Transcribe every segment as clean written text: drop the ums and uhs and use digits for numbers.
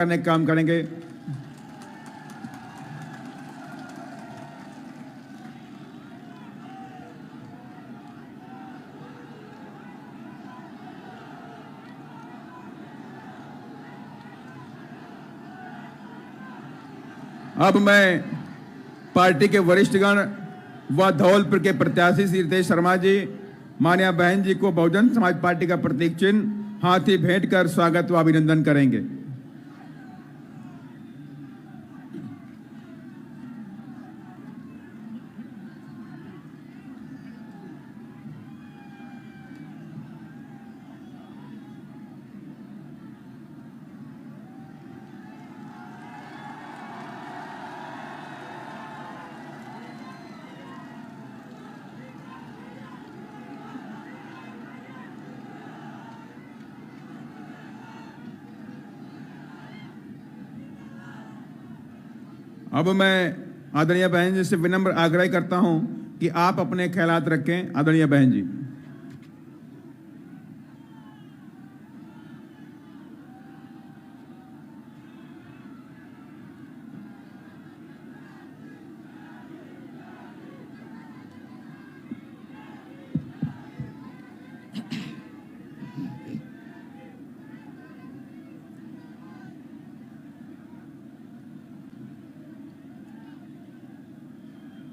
करने का काम करेंगे। अब मैं पार्टी के वरिष्ठगण व धौलपुर के प्रत्याशी श्री रितेश शर्मा जी, मान्या बहन जी को बहुजन समाज पार्टी का प्रतीक चिन्ह हाथी भेंट कर स्वागत व अभिनंदन करेंगे। अब मैं आदरणीय बहन जी से विनम्र आग्रह करता हूं कि आप अपने ख्यालात रखें। आदरणीय बहन जी।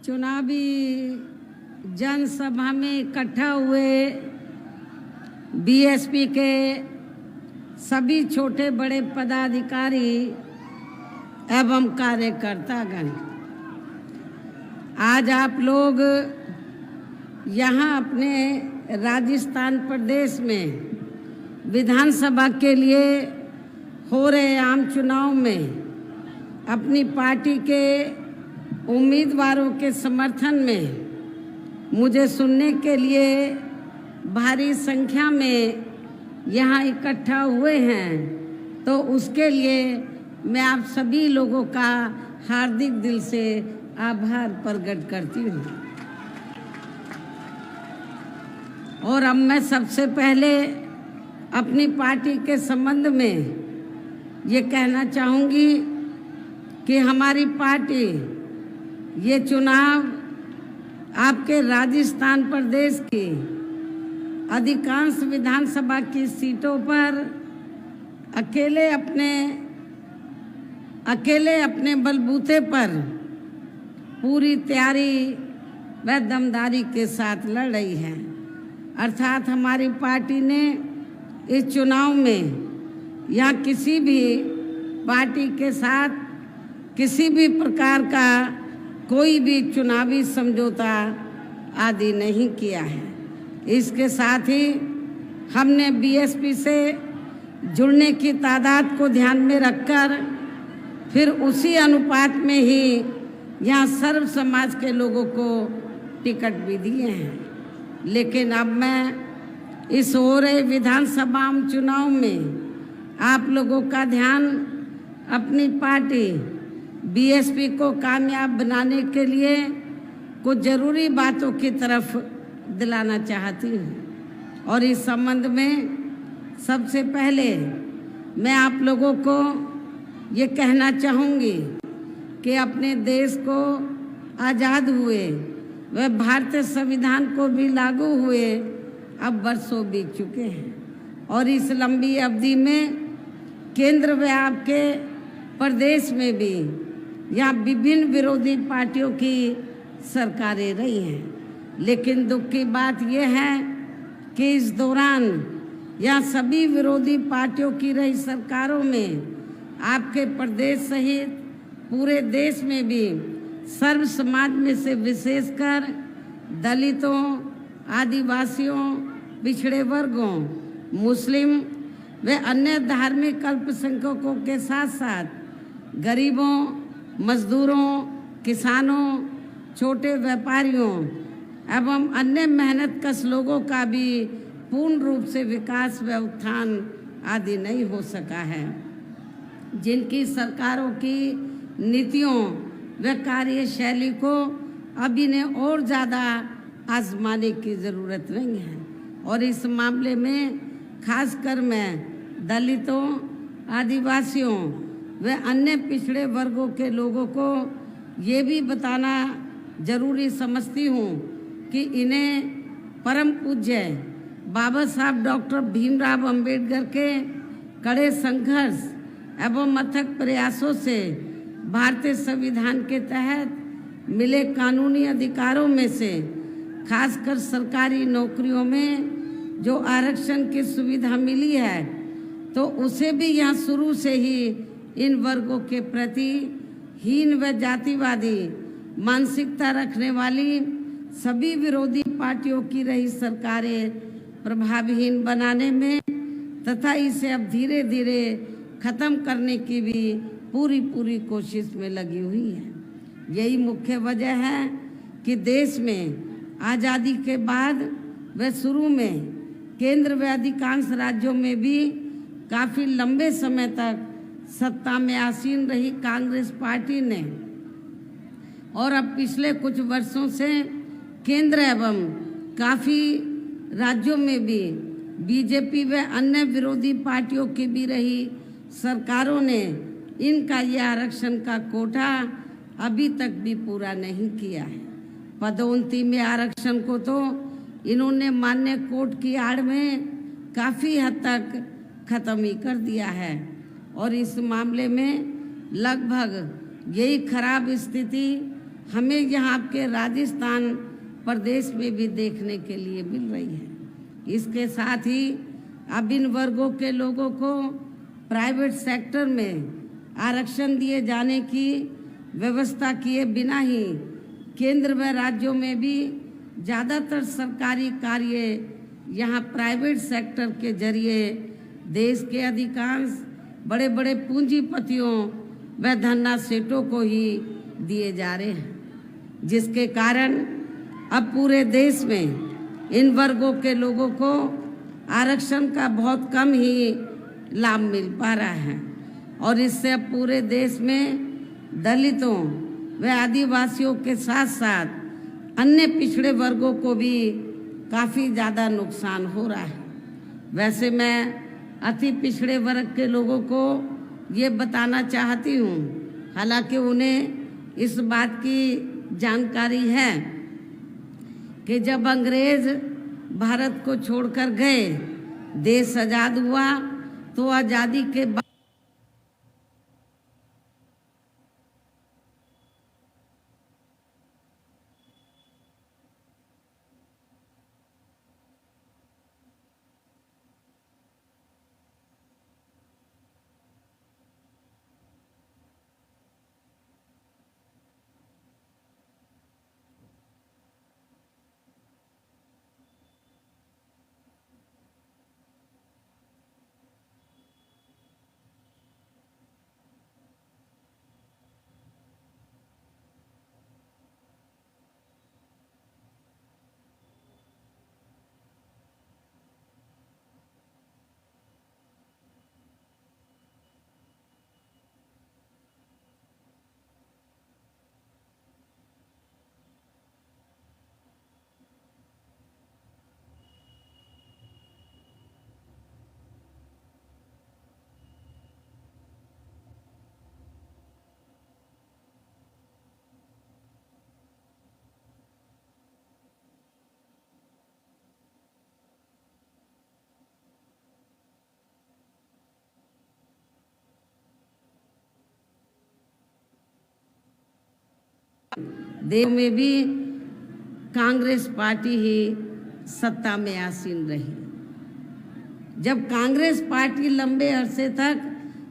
चुनावी जनसभा में इकट्ठा हुए बीएसपी के सभी छोटे बड़े पदाधिकारी एवं कार्यकर्तागण, आज आप लोग यहाँ अपने राजस्थान प्रदेश में विधानसभा के लिए हो रहे आम चुनाव में अपनी पार्टी के उम्मीदवारों के समर्थन में मुझे सुनने के लिए भारी संख्या में यहाँ इकट्ठा हुए हैं, तो उसके लिए मैं आप सभी लोगों का हार्दिक दिल से आभार प्रकट करती हूँ। और अब मैं सबसे पहले अपनी पार्टी के संबंध में ये कहना चाहूँगी कि हमारी पार्टी ये चुनाव आपके राजस्थान प्रदेश की अधिकांश विधानसभा की सीटों पर अकेले अपने बलबूते पर पूरी तैयारी व दमदारी के साथ लड़ रही है। अर्थात हमारी पार्टी ने इस चुनाव में या किसी भी पार्टी के साथ किसी भी प्रकार का कोई भी चुनावी समझौता आदि नहीं किया है। इसके साथ ही हमने बीएसपी से जुड़ने की तादाद को ध्यान में रखकर फिर उसी अनुपात में ही यहाँ सर्व समाज के लोगों को टिकट भी दिए हैं। लेकिन अब मैं इस हो रहे विधानसभा चुनाव में आप लोगों का ध्यान अपनी पार्टी बीएसपी को कामयाब बनाने के लिए कुछ जरूरी बातों की तरफ दिलाना चाहती हूँ। और इस संबंध में सबसे पहले मैं आप लोगों को ये कहना चाहूँगी कि अपने देश को आज़ाद हुए व भारतीय संविधान को भी लागू हुए अब वर्षों बीत चुके हैं, और इस लंबी अवधि में केंद्र व आपके प्रदेश में भी यहाँ विभिन्न विरोधी पार्टियों की सरकारें रही हैं। लेकिन दुख की बात यह है कि इस दौरान यहाँ सभी विरोधी पार्टियों की रही सरकारों में आपके प्रदेश सहित पूरे देश में भी सर्व समाज में से विशेषकर दलितों, आदिवासियों, पिछड़े वर्गों, मुस्लिम व अन्य धार्मिक अल्पसंख्यकों के साथ साथ गरीबों, मजदूरों, किसानों, छोटे व्यापारियों एवं अन्य मेहनतकश लोगों का भी पूर्ण रूप से विकास व उत्थान आदि नहीं हो सका है। जिनकी सरकारों की नीतियों व कार्यशैली को अभी ने और ज़्यादा आजमाने की ज़रूरत नहीं है। और इस मामले में खासकर मैं दलितों, आदिवासियों व अन्य पिछड़े वर्गों के लोगों को ये भी बताना जरूरी समझती हूँ कि इन्हें परम पूज्य बाबा साहब डॉक्टर भीमराव अंबेडकर के कड़े संघर्ष एवं अथक प्रयासों से भारतीय संविधान के तहत मिले कानूनी अधिकारों में से खासकर सरकारी नौकरियों में जो आरक्षण की सुविधा मिली है, तो उसे भी यहाँ शुरू से ही इन वर्गों के प्रति हीन व जातिवादी मानसिकता रखने वाली सभी विरोधी पार्टियों की रही सरकारें प्रभावहीन बनाने में तथा इसे अब धीरे धीरे खत्म करने की भी पूरी कोशिश में लगी हुई है। यही मुख्य वजह है कि देश में आज़ादी के बाद व शुरू में केंद्र व अधिकांश राज्यों में भी काफ़ी लंबे समय तक सत्ता में आसीन रही कांग्रेस पार्टी ने और अब पिछले कुछ वर्षों से केंद्र एवं काफ़ी राज्यों में भी बीजेपी व अन्य विरोधी पार्टियों की भी रही सरकारों ने इनका यह आरक्षण का कोटा अभी तक भी पूरा नहीं किया है। पदोन्नति में आरक्षण को तो इन्होंने मान्य कोर्ट की आड़ में काफ़ी हद तक खत्म ही कर दिया है और इस मामले में लगभग यही खराब स्थिति हमें यहाँ आपके राजस्थान प्रदेश में भी देखने के लिए मिल रही है। इसके साथ ही अब इन वर्गों के लोगों को प्राइवेट सेक्टर में आरक्षण दिए जाने की व्यवस्था किए बिना ही केंद्र व राज्यों में भी ज़्यादातर सरकारी कार्य यहाँ प्राइवेट सेक्टर के जरिए देश के अधिकांश बड़े बड़े पूंजीपतियों व धन्ना सेठों को ही दिए जा रहे हैं, जिसके कारण अब पूरे देश में इन वर्गों के लोगों को आरक्षण का बहुत कम ही लाभ मिल पा रहा है और इससे अब पूरे देश में दलितों व आदिवासियों के साथ साथ अन्य पिछड़े वर्गों को भी काफ़ी ज़्यादा नुकसान हो रहा है। वैसे मैं अति पिछड़े वर्ग के लोगों को ये बताना चाहती हूँ, हालांकि उन्हें इस बात की जानकारी है कि जब अंग्रेज भारत को छोड़कर गए, देश आज़ाद हुआ, तो आज़ादी के बाद देश में भी कांग्रेस पार्टी ही सत्ता में आसीन रही। जब कांग्रेस पार्टी लंबे अरसे तक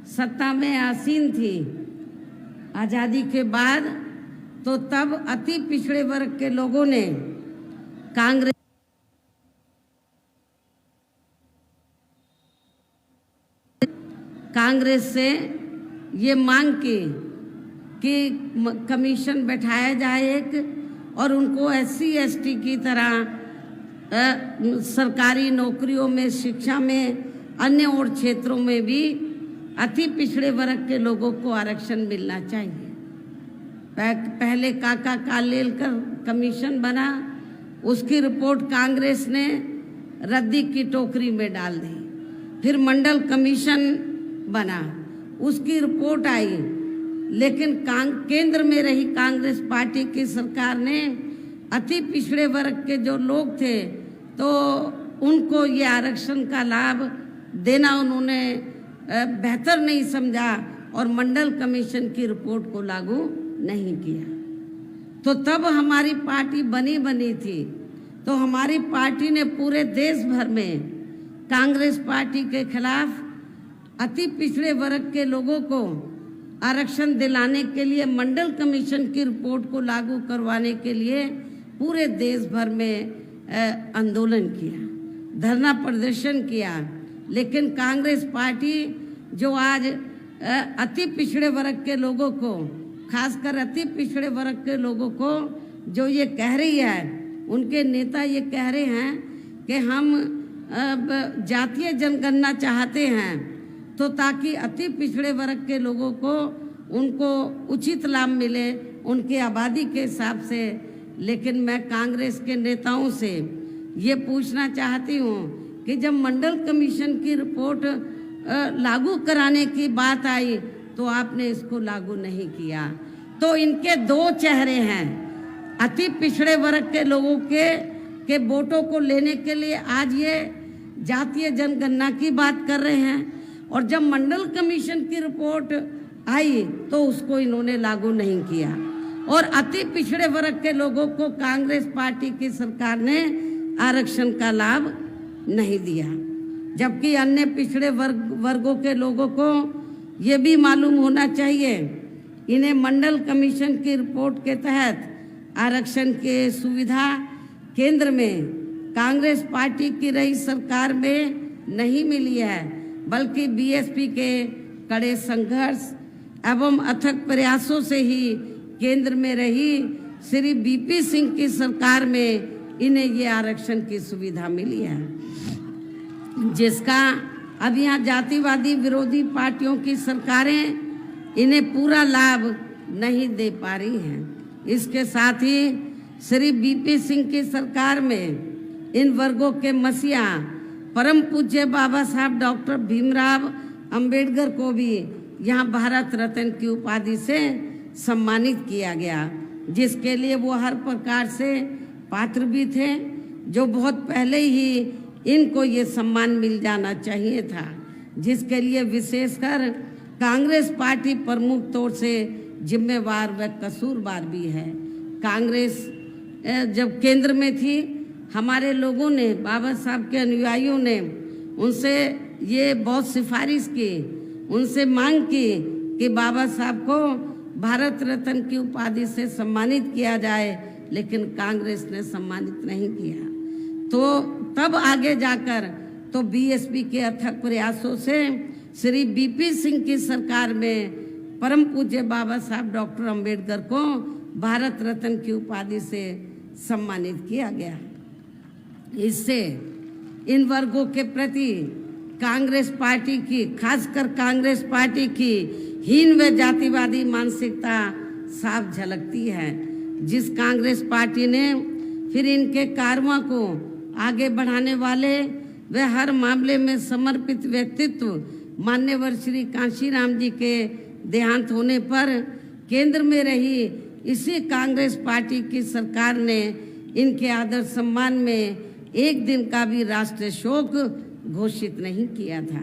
सत्ता में आसीन थी आज़ादी के बाद, तो तब अति पिछड़े वर्ग के लोगों ने कांग्रेस से ये मांग की कि कमीशन बैठाया जाए एक और उनको SC ST की तरह सरकारी नौकरियों में, शिक्षा में, अन्य और क्षेत्रों में भी अति पिछड़े वर्ग के लोगों को आरक्षण मिलना चाहिए। पहले काका कालेलकर कमीशन बना, उसकी रिपोर्ट कांग्रेस ने रद्दी की टोकरी में डाल दी। फिर मंडल कमीशन बना, उसकी रिपोर्ट आई, लेकिन केंद्र में रही कांग्रेस पार्टी की सरकार ने अति पिछड़े वर्ग के जो लोग थे तो उनको ये आरक्षण का लाभ देना उन्होंने बेहतर नहीं समझा और मंडल कमीशन की रिपोर्ट को लागू नहीं किया। तो तब हमारी पार्टी बनी थी, तो हमारी पार्टी ने पूरे देश भर में कांग्रेस पार्टी के खिलाफ अति पिछड़े वर्ग के लोगों को आरक्षण दिलाने के लिए मंडल कमीशन की रिपोर्ट को लागू करवाने के लिए पूरे देश भर में आंदोलन किया, धरना प्रदर्शन किया। लेकिन कांग्रेस पार्टी जो आज अति पिछड़े वर्ग के लोगों को, खासकर अति पिछड़े वर्ग के लोगों को जो ये कह रही है, उनके नेता ये कह रहे हैं कि हम जातीय जनगणना चाहते हैं तो ताकि अति पिछड़े वर्ग के लोगों को उनको उचित लाभ मिले उनकी आबादी के हिसाब से। लेकिन मैं कांग्रेस के नेताओं से ये पूछना चाहती हूँ कि जब मंडल कमीशन की रिपोर्ट लागू कराने की बात आई तो आपने इसको लागू नहीं किया। तो इनके दो चेहरे हैं, अति पिछड़े वर्ग के लोगों के वोटों को लेने के लिए आज ये जातीय जनगणना की बात कर रहे हैं, और जब मंडल कमीशन की रिपोर्ट आई तो उसको इन्होंने लागू नहीं किया, और अति पिछड़े वर्ग के लोगों को कांग्रेस पार्टी की सरकार ने आरक्षण का लाभ नहीं दिया। जबकि अन्य पिछड़े वर्गों के लोगों को ये भी मालूम होना चाहिए, इन्हें मंडल कमीशन की रिपोर्ट के तहत आरक्षण की सुविधा केंद्र में कांग्रेस पार्टी की रही सरकार में नहीं मिली है, बल्कि बीएसपी के कड़े संघर्ष एवं अथक प्रयासों से ही केंद्र में रही श्री बीपी सिंह की सरकार में इन्हें ये आरक्षण की सुविधा मिली है, जिसका अब यहाँ जातिवादी विरोधी पार्टियों की सरकारें इन्हें पूरा लाभ नहीं दे पा रही हैं। इसके साथ ही श्री बीपी सिंह की सरकार में इन वर्गों के मसीहा परम पूज्य बाबा साहब डॉक्टर भीमराव अंबेडकर को भी यहाँ भारत रत्न की उपाधि से सम्मानित किया गया, जिसके लिए वो हर प्रकार से पात्र भी थे, जो बहुत पहले ही इनको ये सम्मान मिल जाना चाहिए था, जिसके लिए विशेषकर कांग्रेस पार्टी प्रमुख तौर से जिम्मेवार व कसूरवार भी है। कांग्रेस जब केंद्र में थी, हमारे लोगों ने, बाबा साहब के अनुयायियों ने उनसे ये बहुत सिफारिश की, उनसे मांग की कि बाबा साहब को भारत रत्न की उपाधि से सम्मानित किया जाए, लेकिन कांग्रेस ने सम्मानित नहीं किया। तो तब आगे जाकर तो बीएसपी के अथक प्रयासों से श्री बीपी सिंह की सरकार में परम पूज्य बाबा साहब डॉक्टर अंबेडकर को भारत रत्न की उपाधि से सम्मानित किया गया। इससे इन वर्गों के प्रति कांग्रेस पार्टी की, खासकर कांग्रेस पार्टी की हीन व जातिवादी मानसिकता साफ झलकती है, जिस कांग्रेस पार्टी ने फिर इनके कारवां को आगे बढ़ाने वाले व हर मामले में समर्पित व्यक्तित्व मान्यवर श्री कांशीराम जी के देहांत होने पर केंद्र में रही इसी कांग्रेस पार्टी की सरकार ने इनके आदर सम्मान में एक दिन का भी राष्ट्रीय शोक घोषित नहीं किया था।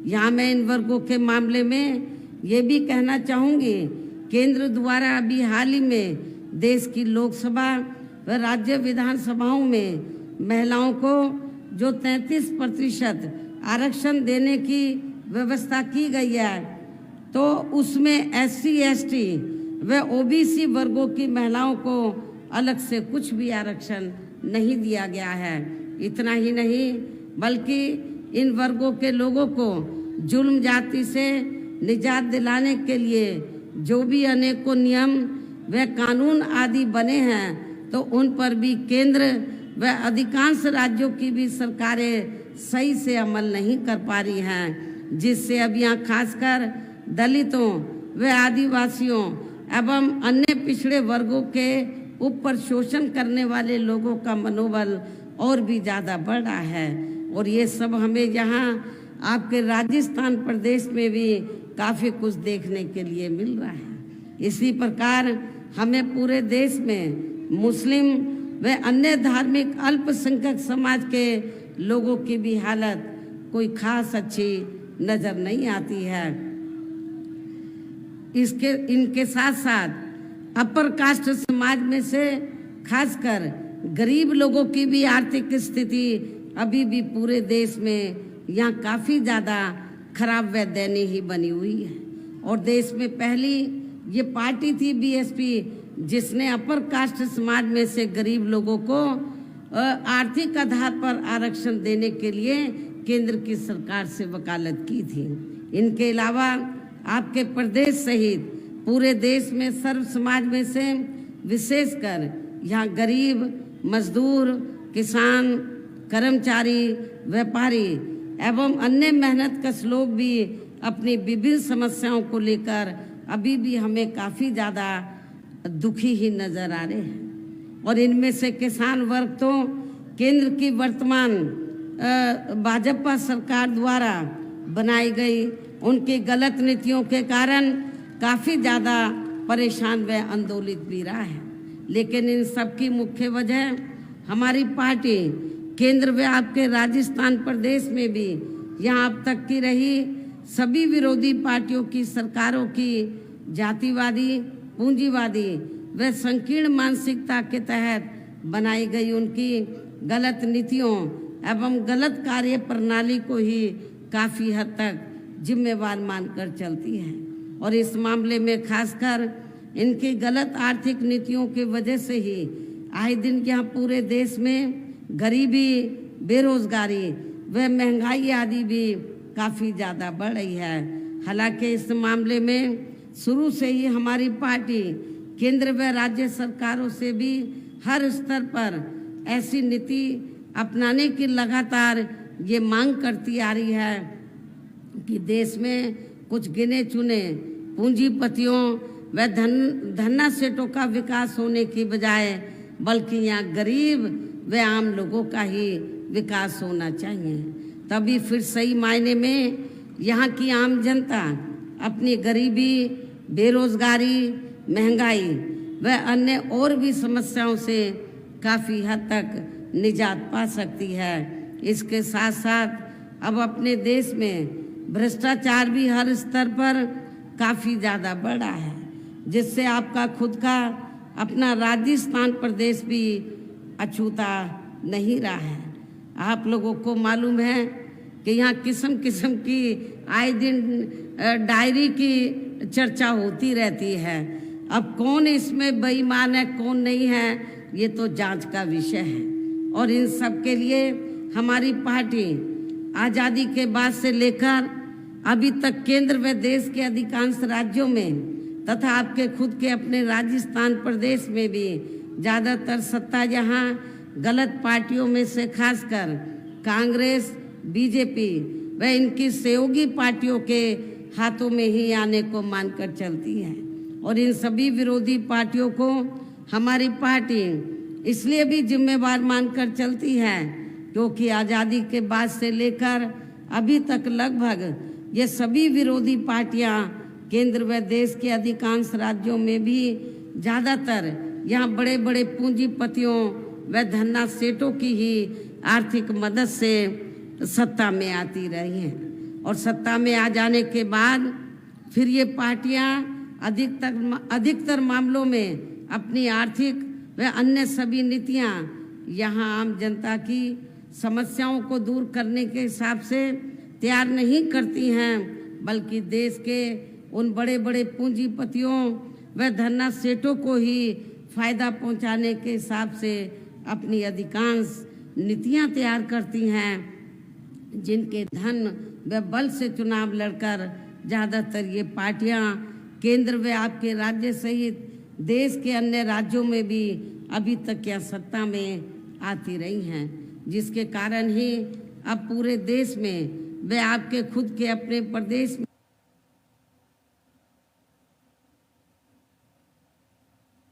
यहाँ मैं इन वर्गों के मामले में ये भी कहना चाहूँगी, केंद्र द्वारा अभी हाल ही में देश की लोकसभा व राज्य विधानसभाओं में महिलाओं को जो 33% आरक्षण देने की व्यवस्था की गई है, तो उसमें SC, ST व OBC वर्गों की महिलाओं को अलग से कुछ भी आरक्षण नहीं दिया गया है। इतना ही नहीं, बल्कि इन वर्गों के लोगों को जुल्म जाति से निजात दिलाने के लिए जो भी अनेकों नियम व कानून आदि बने हैं, तो उन पर भी केंद्र व अधिकांश राज्यों की भी सरकारें सही से अमल नहीं कर पा रही हैं, जिससे अब यहाँ खासकर दलितों व आदिवासियों एवं अन्य पिछड़े वर्गों के ऊपर शोषण करने वाले लोगों का मनोबल और भी ज़्यादा बढ़ रहा है। और ये सब हमें यहाँ आपके राजस्थान प्रदेश में भी काफ़ी कुछ देखने के लिए मिल रहा है। इसी प्रकार हमें पूरे देश में मुस्लिम व अन्य धार्मिक अल्पसंख्यक समाज के लोगों की भी हालत कोई खास अच्छी नज़र नहीं आती है। इनके साथ साथ अपर कास्ट समाज में से खासकर गरीब लोगों की भी आर्थिक स्थिति अभी भी पूरे देश में यहाँ काफ़ी ज़्यादा खराब व दयनीय ही बनी हुई है। और देश में पहली ये पार्टी थी बीएसपी, जिसने अपर कास्ट समाज में से गरीब लोगों को आर्थिक आधार पर आरक्षण देने के लिए केंद्र की सरकार से वकालत की थी। इनके अलावा आपके प्रदेश सहित पूरे देश में सर्व समाज में से विशेषकर यहाँ गरीब, मजदूर, किसान, कर्मचारी, व्यापारी एवं अन्य मेहनतकश लोग भी अपनी विभिन्न समस्याओं को लेकर अभी भी हमें काफ़ी ज़्यादा दुखी ही नज़र आ रहे हैं। और इनमें से किसान वर्ग तो केंद्र की वर्तमान भाजपा सरकार द्वारा बनाई गई उनकी गलत नीतियों के कारण काफ़ी ज़्यादा परेशान व आंदोलित भी रहा है। लेकिन इन सब की मुख्य वजह हमारी पार्टी केंद्र व आपके राजस्थान प्रदेश में भी यहाँ अब तक की रही सभी विरोधी पार्टियों की सरकारों की जातिवादी, पूंजीवादी व संकीर्ण मानसिकता के तहत बनाई गई उनकी गलत नीतियों एवं गलत कार्य प्रणाली को ही काफ़ी हद तक जिम्मेवार मानकर चलती है। और इस मामले में खासकर इनकी गलत आर्थिक नीतियों की वजह से ही आए दिन यहाँ पूरे देश में गरीबी, बेरोजगारी व महंगाई आदि भी काफ़ी ज़्यादा बढ़ रही है। हालांकि इस मामले में शुरू से ही हमारी पार्टी केंद्र व राज्य सरकारों से भी हर स्तर पर ऐसी नीति अपनाने की लगातार ये मांग करती आ रही है कि देश में कुछ गिने चुने पूंजीपतियों व धन्ना सेठों का विकास होने की बजाय बल्कि यहाँ गरीब व आम लोगों का ही विकास होना चाहिए। तभी फिर सही मायने में यहाँ की आम जनता अपनी गरीबी, बेरोजगारी, महंगाई व अन्य और भी समस्याओं से काफ़ी हद तक निजात पा सकती है। इसके साथ साथ अब अपने देश में भ्रष्टाचार भी हर स्तर पर काफ़ी ज़्यादा बढ़ा है, जिससे आपका खुद का अपना राजस्थान प्रदेश भी अछूता नहीं रहा है। आप लोगों को मालूम है कि यहाँ किस्म किस्म की आए दिन डायरी की चर्चा होती रहती है। अब कौन इसमें बेईमान है, कौन नहीं है, ये तो जांच का विषय है। और इन सब के लिए हमारी पार्टी आज़ादी के बाद से लेकर अभी तक केंद्र व देश के अधिकांश राज्यों में तथा आपके खुद के अपने राजस्थान प्रदेश में भी ज़्यादातर सत्ता यहाँ गलत पार्टियों में से खासकर कांग्रेस, बीजेपी व इनकी सहयोगी पार्टियों के हाथों में ही आने को मानकर चलती है। और इन सभी विरोधी पार्टियों को हमारी पार्टी इसलिए भी जिम्मेवार मानकर चलती है क्योंकि आज़ादी के बाद से लेकर अभी तक लगभग ये सभी विरोधी पार्टियां केंद्र व देश के अधिकांश राज्यों में भी ज़्यादातर यहाँ बड़े बड़े पूंजीपतियों व धन्ना सेठों की ही आर्थिक मदद से सत्ता में आती रही हैं। और सत्ता में आ जाने के बाद फिर ये पार्टियां अधिकतर मामलों में अपनी आर्थिक व अन्य सभी नीतियां यहाँ आम जनता की समस्याओं को दूर करने के हिसाब से तैयार नहीं करती हैं, बल्कि देश के उन बड़े बड़े पूंजीपतियों व धन्ना सेठों को ही फायदा पहुंचाने के हिसाब से अपनी अधिकांश नीतियां तैयार करती हैं, जिनके धन व बल से चुनाव लड़कर ज़्यादातर ये पार्टियां केंद्र व आपके राज्य सहित देश के अन्य राज्यों में भी अभी तक क्या सत्ता में आती रही हैं, जिसके कारण ही अब पूरे देश में व आपके खुद के अपने प्रदेश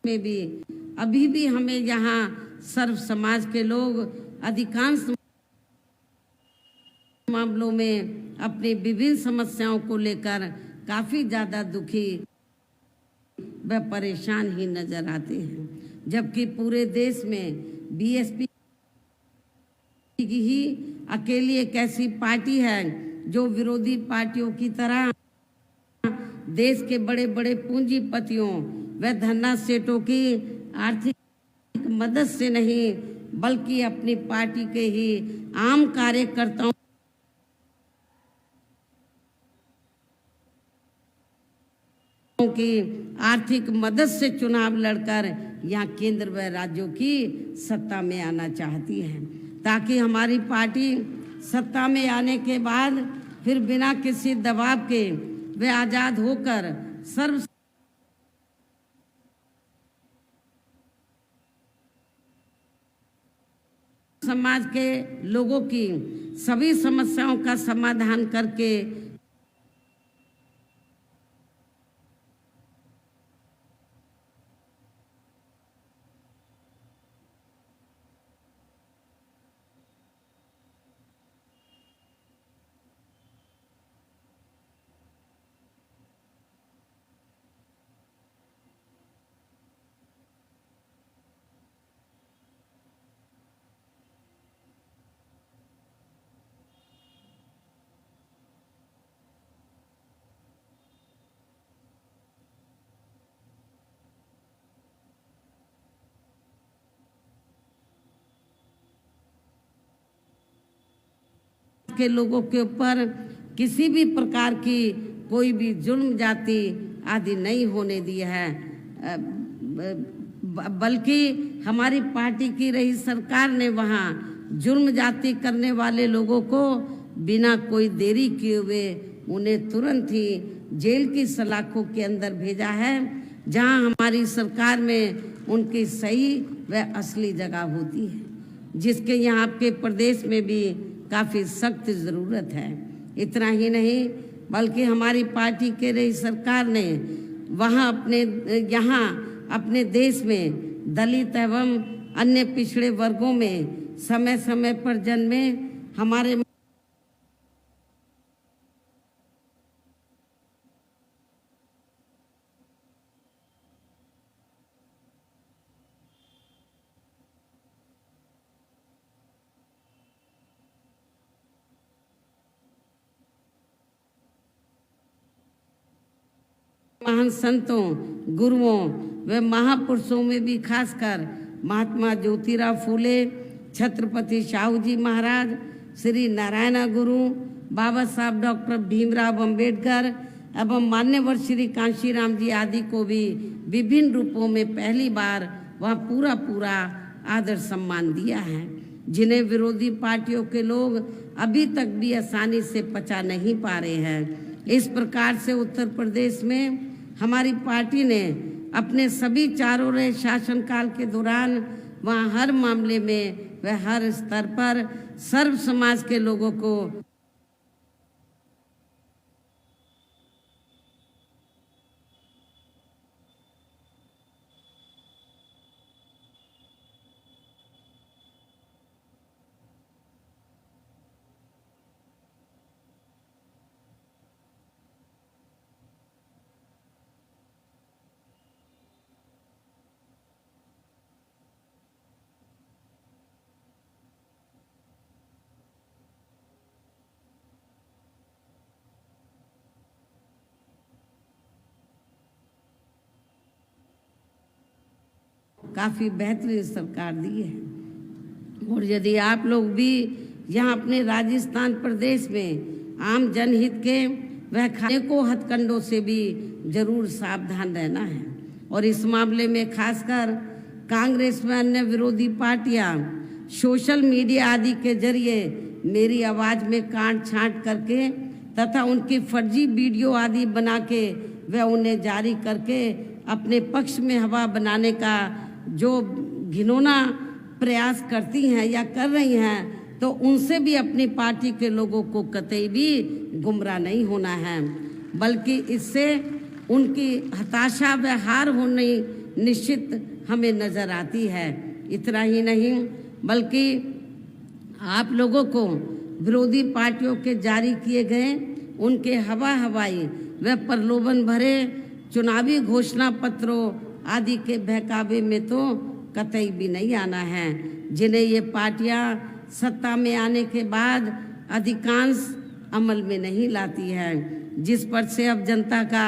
में भी अभी भी हमें यहाँ सर्व समाज के लोग अधिकांश मामलों में अपनी विभिन्न समस्याओं को लेकर काफी ज्यादा दुखी व परेशान ही नजर आते हैं, जबकि पूरे देश में बीएसपी ही अकेली एक ऐसी पार्टी है जो विरोधी पार्टियों की तरह देश के बड़े बड़े पूंजीपतियों व धन्ना सेठों की आर्थिक मदद से नहीं बल्कि अपनी पार्टी के ही आम कार्यकर्ताओं की आर्थिक मदद से चुनाव लड़कर यहाँ केंद्र व राज्यों की सत्ता में आना चाहती है, ताकि हमारी पार्टी सत्ता में आने के बाद फिर बिना किसी दबाव के वे आजाद होकर सर्व समाज के लोगों की सभी समस्याओं का समाधान करके के लोगों के ऊपर किसी भी प्रकार की कोई भी जुल्म जाति आदि नहीं होने दी है, बल्कि हमारी पार्टी की रही सरकार ने वहाँ जुल्म जाति करने वाले लोगों को बिना कोई देरी किए हुए उन्हें तुरंत ही जेल की सलाखों के अंदर भेजा है, जहाँ हमारी सरकार में उनकी सही व असली जगह होती है, जिसके यहाँ आपके प्रदेश में भी काफ़ी सख्त ज़रूरत है। इतना ही नहीं बल्कि हमारी पार्टी के रही सरकार ने वहाँ अपने देश में दलित एवं अन्य पिछड़े वर्गों में समय समय पर जन्मे हमारे महान संतों, गुरुओं व महापुरुषों में भी खासकर महात्मा ज्योतिराव फूले, छत्रपति शाहू जी महाराज, श्री नारायण गुरु, बाबा साहब डॉक्टर भीमराव अंबेडकर एवं मान्यवर श्री कांशीराम जी आदि को भी विभिन्न रूपों में पहली बार वह पूरा आदर सम्मान दिया है, जिन्हें विरोधी पार्टियों के लोग अभी तक भी आसानी से पचा नहीं पा रहे हैं। इस प्रकार से उत्तर प्रदेश में हमारी पार्टी ने अपने सभी चारों रहे शासनकाल के दौरान वहाँ हर मामले में व हर स्तर पर सर्व समाज के लोगों को काफ़ी बेहतरीन सरकार दी है। और यदि आप लोग भी यहाँ अपने राजस्थान प्रदेश में आम जनहित के वह खाने को हथकंडों से भी जरूर सावधान रहना है, और इस मामले में खासकर कांग्रेस व अन्य विरोधी पार्टियां सोशल मीडिया आदि के जरिए मेरी आवाज़ में काट छांट करके तथा उनकी फर्जी वीडियो आदि बना के व उन्हें जारी करके अपने पक्ष में हवा बनाने का जो घिनौना प्रयास करती हैं या कर रही हैं, तो उनसे भी अपनी पार्टी के लोगों को कतई भी गुमराह नहीं होना है, बल्कि इससे उनकी हताशा व हार होने निश्चित हमें नज़र आती है। इतना ही नहीं बल्कि आप लोगों को विरोधी पार्टियों के जारी किए गए उनके हवाई व प्रलोभन भरे चुनावी घोषणा पत्रों आदि के बहकावे में तो कतई भी नहीं आना है, जिन्हें ये पार्टियां सत्ता में आने के बाद अधिकांश अमल में नहीं लाती है, जिस पर से अब जनता का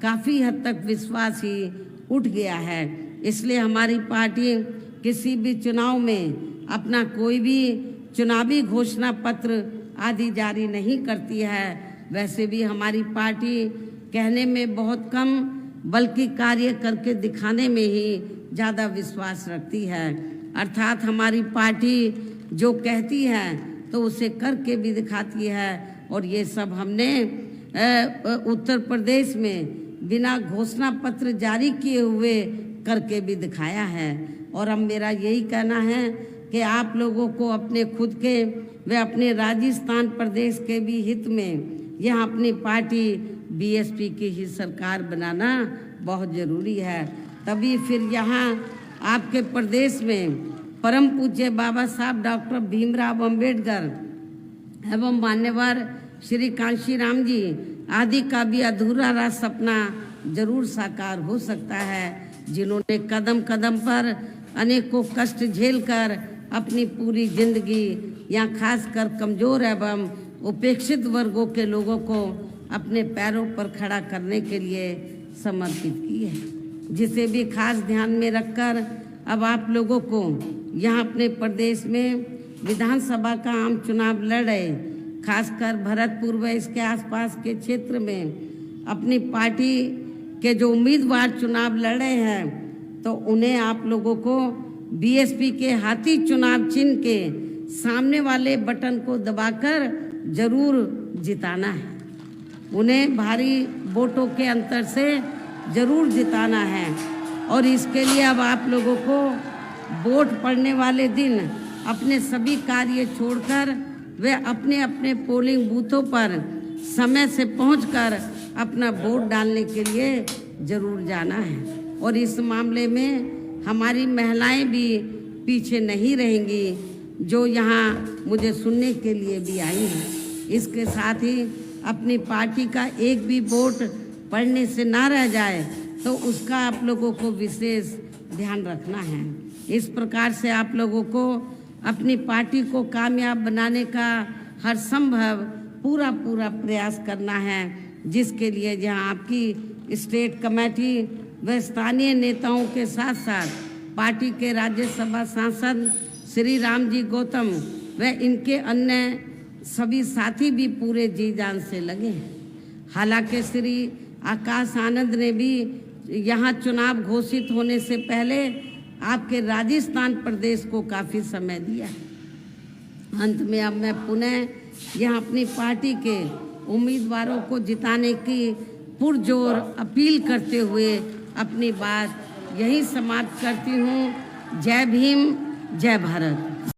काफ़ी हद तक विश्वास ही उठ गया है। इसलिए हमारी पार्टी किसी भी चुनाव में अपना कोई भी चुनावी घोषणा पत्र आदि जारी नहीं करती है। वैसे भी हमारी पार्टी कहने में बहुत कम बल्कि कार्य करके दिखाने में ही ज़्यादा विश्वास रखती है। अर्थात हमारी पार्टी जो कहती है तो उसे करके भी दिखाती है, और ये सब हमने उत्तर प्रदेश में बिना घोषणा पत्र जारी किए हुए करके भी दिखाया है। और अब मेरा यही कहना है कि आप लोगों को अपने खुद के व अपने राजस्थान प्रदेश के भी हित में यहाँ अपनी पार्टी बीएसपी की ही सरकार बनाना बहुत ज़रूरी है। तभी फिर यहाँ आपके प्रदेश में परम पूज्य बाबा साहब डॉक्टर भीमराव अंबेडकर एवं मान्यवर श्री कांशीराम जी आदि का भी अधूरा रहा सपना जरूर साकार हो सकता है, जिन्होंने कदम कदम पर अनेकों कष्ट झेलकर अपनी पूरी जिंदगी या खासकर कमजोर एवं उपेक्षित वर्गों के लोगों को अपने पैरों पर खड़ा करने के लिए समर्पित की है, जिसे भी खास ध्यान में रखकर अब आप लोगों को यहाँ अपने प्रदेश में विधानसभा का आम चुनाव लड़ रहे, खासकर भरतपुर व इसके आसपास के क्षेत्र में अपनी पार्टी के जो उम्मीदवार चुनाव लड़ रहे हैं, तो उन्हें आप लोगों को बीएसपी के हाथी चुनाव चिन्ह के सामने वाले बटन को दबाकर जरूर जिताना है। उन्हें भारी वोटों के अंतर से जरूर जिताना है, और इसके लिए अब आप लोगों को वोट पड़ने वाले दिन अपने सभी कार्य छोड़कर वे अपने अपने पोलिंग बूथों पर समय से पहुंचकर अपना वोट डालने के लिए जरूर जाना है। और इस मामले में हमारी महिलाएं भी पीछे नहीं रहेंगी, जो यहाँ मुझे सुनने के लिए भी आई हैं। इसके साथ ही अपनी पार्टी का एक भी वोट पड़ने से ना रह जाए तो उसका आप लोगों को विशेष ध्यान रखना है। इस प्रकार से आप लोगों को अपनी पार्टी को कामयाब बनाने का हर संभव पूरा प्रयास करना है, जिसके लिए जहां आपकी स्टेट कमेटी व स्थानीय नेताओं के साथ साथ पार्टी के राज्यसभा सांसद श्री राम जी गौतम व इनके अन्य सभी साथी भी पूरे जी जान से लगे हैं। हालांकि श्री आकाश आनंद ने भी यहाँ चुनाव घोषित होने से पहले आपके राजस्थान प्रदेश को काफ़ी समय दिया। अंत में अब मैं पुनः यहाँ अपनी पार्टी के उम्मीदवारों को जिताने की पुरजोर अपील करते हुए अपनी बात यही समाप्त करती हूँ। जय भीम, जय भारत।